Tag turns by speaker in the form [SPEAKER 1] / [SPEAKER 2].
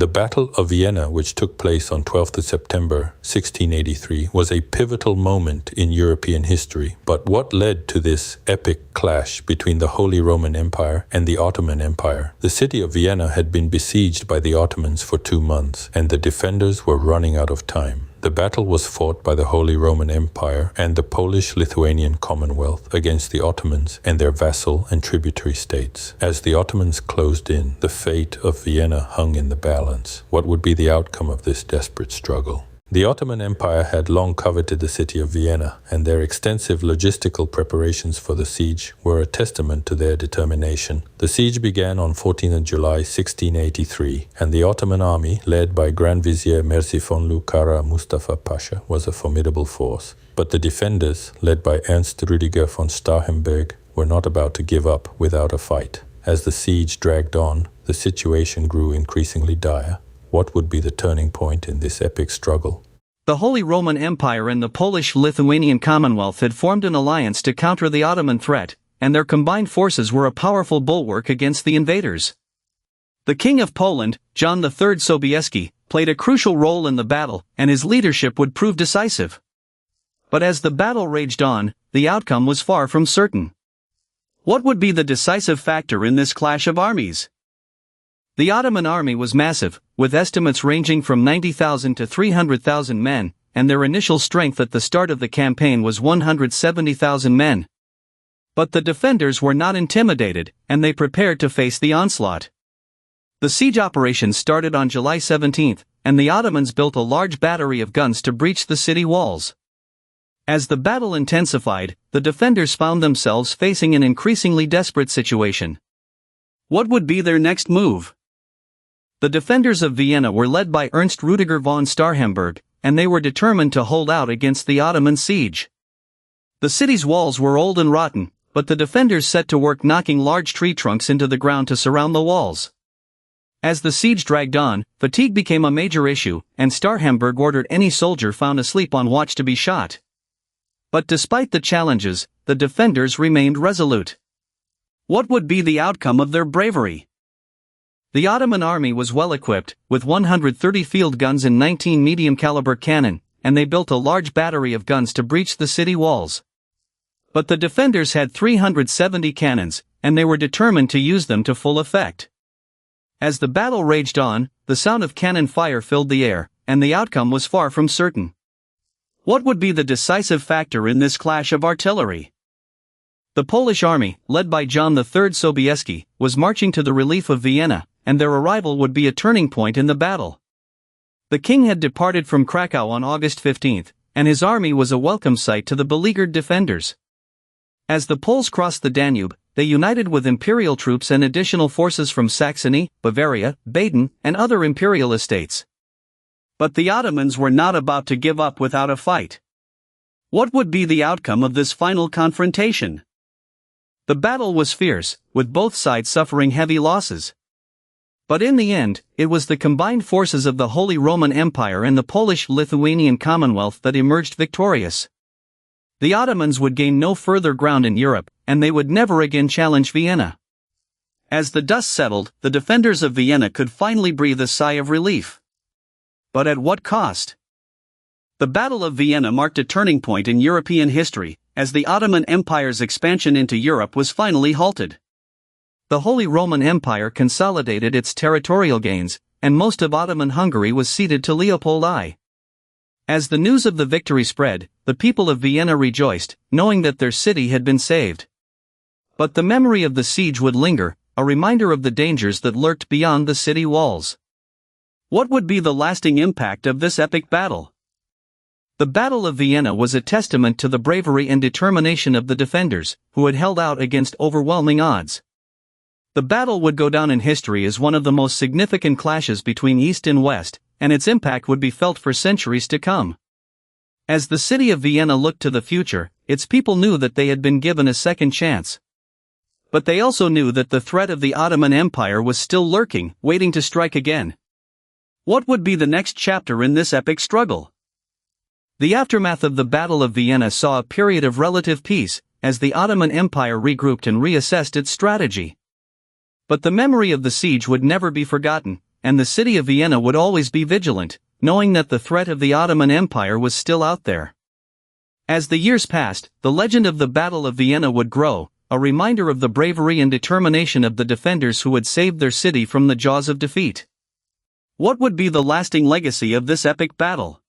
[SPEAKER 1] The Battle of Vienna, which took place on 12th of September 1683, was a pivotal moment in European history. But what led to this epic clash between the Holy Roman Empire and the Ottoman Empire? The city of Vienna had been besieged by the Ottomans for 2 months, and the defenders were running out of time. The battle was fought by the Holy Roman Empire and the Polish-Lithuanian Commonwealth against the Ottomans and their vassal and tributary states. As the Ottomans closed in, the fate of Vienna hung in the balance. What would be the outcome of this desperate struggle? The Ottoman Empire had long coveted the city of Vienna, and their extensive logistical preparations for the siege were a testament to their determination. The siege began on 14th July 1683, and the Ottoman army, led by Grand Vizier Merzifonlu Kara Mustafa Pasha, was a formidable force. But the defenders, led by Ernst Rüdiger von Starhemberg, were not about to give up without a fight. As the siege dragged on, the situation grew increasingly dire. What would be the turning point in this epic struggle?
[SPEAKER 2] The Holy Roman Empire and the Polish-Lithuanian Commonwealth had formed an alliance to counter the Ottoman threat, and their combined forces were a powerful bulwark against the invaders. The King of Poland, John III Sobieski, played a crucial role in the battle, and his leadership would prove decisive. But as the battle raged on, the outcome was far from certain. What would be the decisive factor in this clash of armies? The Ottoman army was massive, with estimates ranging from 90,000 to 300,000 men, and their initial strength at the start of the campaign was 170,000 men. But the defenders were not intimidated, and they prepared to face the onslaught. The siege operations started on July 17, and the Ottomans built a large battery of guns to breach the city walls. As the battle intensified, the defenders found themselves facing an increasingly desperate situation. What would be their next move? The defenders of Vienna were led by Ernst Rüdiger von Starhemberg, and they were determined to hold out against the Ottoman siege. The city's walls were old and rotten, but the defenders set to work knocking large tree trunks into the ground to surround the walls. As the siege dragged on, fatigue became a major issue, and Starhemberg ordered any soldier found asleep on watch to be shot. But despite the challenges, the defenders remained resolute. What would be the outcome of their bravery? The Ottoman army was well equipped, with 130 field guns and 19 medium-caliber cannon, and they built a large battery of guns to breach the city walls. But the defenders had 370 cannons, and they were determined to use them to full effect. As the battle raged on, the sound of cannon fire filled the air, and the outcome was far from certain. What would be the decisive factor in this clash of artillery? The Polish army, led by John III Sobieski, was marching to the relief of Vienna, and their arrival would be a turning point in the battle. The king had departed from Krakow on August 15, and his army was a welcome sight to the beleaguered defenders. As the Poles crossed the Danube, they united with imperial troops and additional forces from Saxony, Bavaria, Baden, and other imperial estates. But the Ottomans were not about to give up without a fight. What would be the outcome of this final confrontation? The battle was fierce, with both sides suffering heavy losses. But in the end, it was the combined forces of the Holy Roman Empire and the Polish-Lithuanian Commonwealth that emerged victorious. The Ottomans would gain no further ground in Europe, and they would never again challenge Vienna. As the dust settled, the defenders of Vienna could finally breathe a sigh of relief. But at what cost? The Battle of Vienna marked a turning point in European history, as the Ottoman Empire's expansion into Europe was finally halted. The Holy Roman Empire consolidated its territorial gains, and most of Ottoman Hungary was ceded to Leopold I. As the news of the victory spread, the people of Vienna rejoiced, knowing that their city had been saved. But the memory of the siege would linger, a reminder of the dangers that lurked beyond the city walls. What would be the lasting impact of this epic battle? The Battle of Vienna was a testament to the bravery and determination of the defenders, who had held out against overwhelming odds. The battle would go down in history as one of the most significant clashes between East and West, and its impact would be felt for centuries to come. As the city of Vienna looked to the future, its people knew that they had been given a second chance. But they also knew that the threat of the Ottoman Empire was still lurking, waiting to strike again. What would be the next chapter in this epic struggle? The aftermath of the Battle of Vienna saw a period of relative peace, as the Ottoman Empire regrouped and reassessed its strategy. But the memory of the siege would never be forgotten, and the city of Vienna would always be vigilant, knowing that the threat of the Ottoman Empire was still out there. As the years passed, the legend of the Battle of Vienna would grow, a reminder of the bravery and determination of the defenders who had saved their city from the jaws of defeat. What would be the lasting legacy of this epic battle?